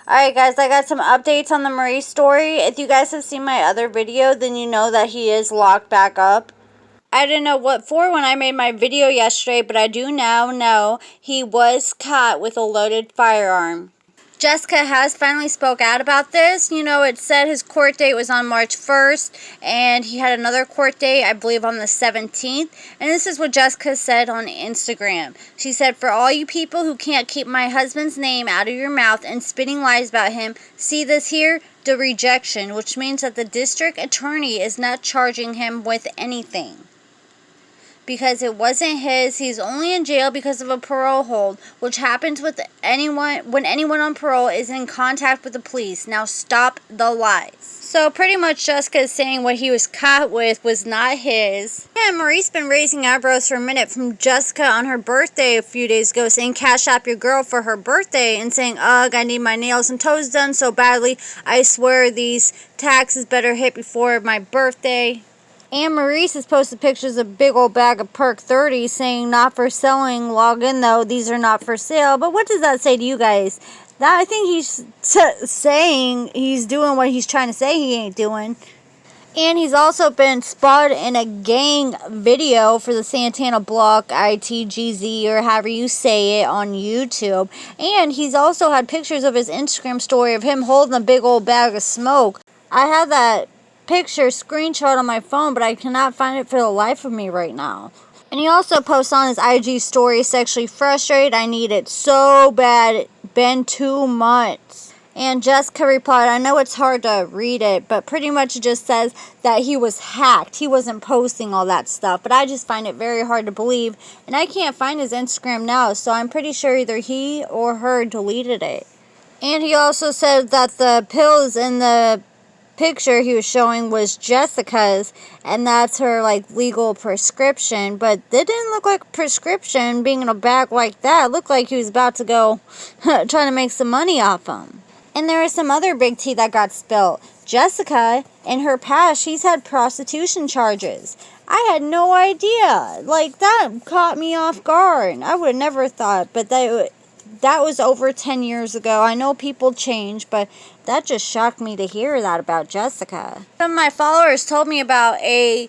Alright guys, I got some updates on the Maurice story. If you guys have seen my other video, then you know that he is locked back up. I didn't know what for when I made my video yesterday, but I do now know he was caught with a loaded firearm. Jessica has finally spoke out about this. You know, it said his court date was on March 1st, and he had another court date, I believe, on the 17th. And this is what Jessica said on Instagram. She said, "For all you people who can't keep my husband's name out of your mouth and spitting lies about him, see this here? The rejection, which means that the district attorney is not charging him with anything. Because it wasn't his. He's only in jail because of a parole hold, which happens with anyone when anyone on parole is in contact with the police. Now stop the lies." So pretty much Jessica is saying what he was caught with was not his. And Maurice been raising eyebrows for a minute from Jessica on her birthday a few days ago, saying cash app your girl for her birthday and saying, "Ugh, I need my nails and toes done so badly. I swear these taxes better hit before my birthday." And Maurice has posted pictures of a big old bag of Perk 30 saying not for selling, log in though, these are not for sale. But what does that say to you guys? That I think he's saying he's doing what he's trying to say he ain't doing. And he's also been spotted in a gang video for the Santana Block ITGZ or however you say it on YouTube. And he's also had pictures of his Instagram story of him holding a big old bag of smoke. I have that picture screenshot on my phone, but I cannot find it for the life of me right now. And he also posts on his IG story, "Sexually frustrated, I need it so bad, it's been 2 months." And Jessica replied, "I know it's hard to read it, but pretty much it just says that he was hacked. He wasn't posting all that stuff, but I just find it very hard to believe, and I can't find his Instagram now, so I'm pretty sure either he or her deleted it." And he also said that the pills in the picture he was showing was Jessica's, and that's her like legal prescription, but it didn't look like a prescription being in a bag like that. It looked like he was about to go trying to make some money off him. And there is some other big tea that got spilled. Jessica, in her past, she's had prostitution charges. I had no idea. Like, that caught me off guard. I would have never thought, but that was over 10 years ago. I know people change, but that just shocked me to hear that about Jessica. Some of my followers told me about a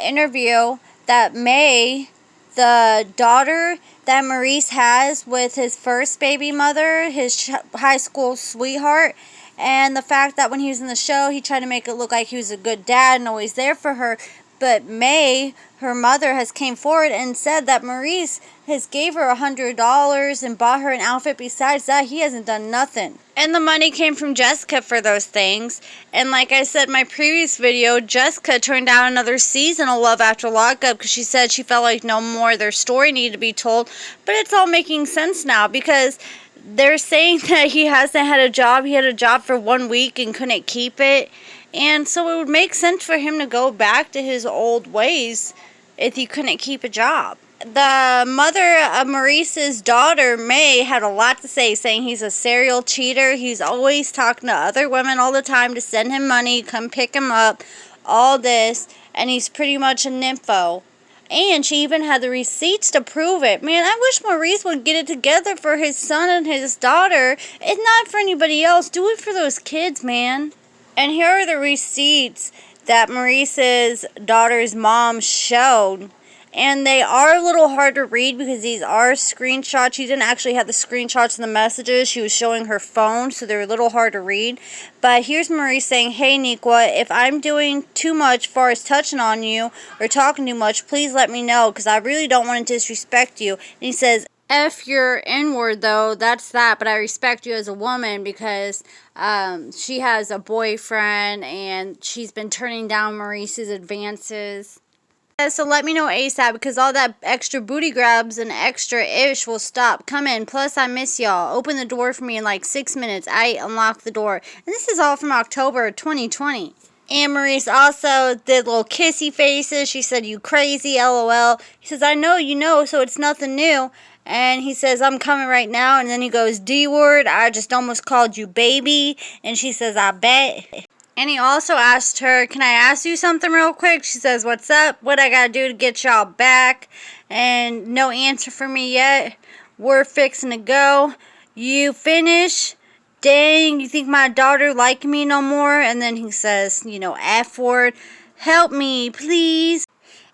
interview that May, the daughter that Maurice has with his first baby mother, his high school sweetheart, and the fact that when he was in the show, he tried to make it look like he was a good dad and always there for her. But May, her mother, has came forward and said that Maurice has gave her $100 and bought her an outfit. Besides that, he hasn't done nothing. And the money came from Jessica for those things. And like I said in my previous video, Jessica turned down another season of Love After Lockup because she said she felt like no more of their story needed to be told. But it's all making sense now because they're saying that he hasn't had a job. He had a job for 1 week and couldn't keep it. And so it would make sense for him to go back to his old ways if he couldn't keep a job. The mother of Maurice's daughter, May, had a lot to say, saying he's a serial cheater. He's always talking to other women all the time to send him money, come pick him up, all this. And he's pretty much a nympho. And she even had the receipts to prove it. Man, I wish Maurice would get it together for his son and his daughter. It's not for anybody else. Do it for those kids, man. And here are the receipts that Maurice's daughter's mom showed. And they are a little hard to read because these are screenshots. She didn't actually have the screenshots in the messages. She was showing her phone, so they're a little hard to read. But here's Maurice saying, "Hey, Niqua, if I'm doing too much as far as touching on you or talking too much, please let me know because I really don't want to disrespect you." And he says, "F your N-word, though, that's that, but I respect you as a woman because she has a boyfriend and she's been turning down Maurice's advances. So let me know ASAP because all that extra booty grabs and extra ish will stop coming. Plus, I miss y'all. Open the door for me in like 6 minutes. I unlock the door." And this is all from October 2020. And Maurice also did little kissy faces. She said, "You crazy, LOL." He says, "I know you know, so it's nothing new." And he says, "I'm coming right now." And then he goes, "D-word, I just almost called you baby." And she says, "I bet." And he also asked her, "Can I ask you something real quick?" She says, "What's up? What I gotta do to get y'all back?" And no answer for me yet. We're fixing to go. You finish? dang, you think my daughter like me no more? And then he says, you know, F word, help me, please.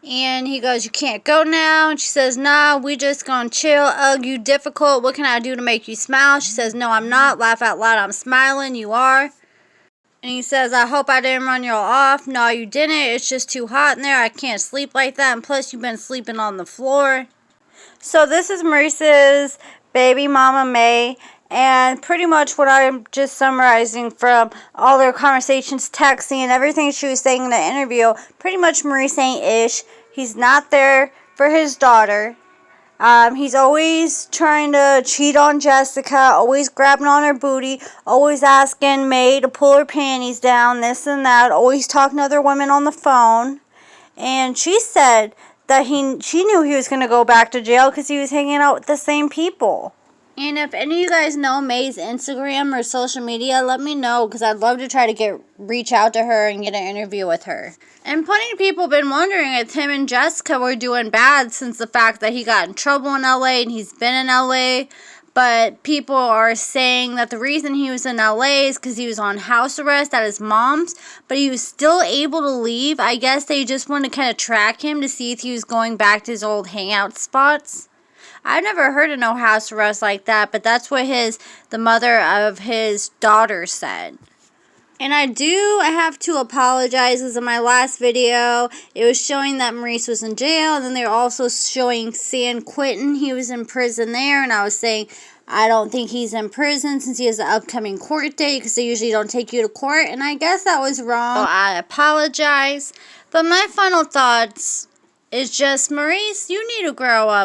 And he goes, you can't go now. And she says, nah, we just gonna chill. Ugh, you difficult. What can I do to make you smile? She says, no, I'm not. Laugh out loud. I'm smiling. You are. And he says, I hope I didn't run you all off. No, you didn't. It's just too hot in there. I can't sleep like that. And plus, you've been sleeping on the floor. So this is Maurice's baby mama, May. And pretty much what I'm just summarizing from all their conversations, texting, and everything she was saying in the interview, pretty much Maurice ain't ish. He's not there for his daughter. He's always trying to cheat on Jessica, always grabbing on her booty, always asking May to pull her panties down, this and that, always talking to other women on the phone. And she said that she knew he was going to go back to jail because he was hanging out with the same people. And if any of you guys know May's Instagram or social media, let me know because I'd love to try to reach out to her and get an interview with her. And plenty of people have been wondering if him and Jessica were doing bad since the fact that he got in trouble in LA and he's been in LA. But people are saying that the reason he was in LA is because he was on house arrest at his mom's, but he was still able to leave. I guess they just wanted to kind of track him to see if he was going back to his old hangout spots. I've never heard of no house arrest like that, but that's what the mother of his daughter said. And I have to apologize because in my last video, it was showing that Maurice was in jail, and then they were also showing San Quentin. He was in prison there, and I was saying, I don't think he's in prison since he has an upcoming court date because they usually don't take you to court, and I guess that was wrong. So I apologize. But my final thoughts is just, Maurice, you need to grow up.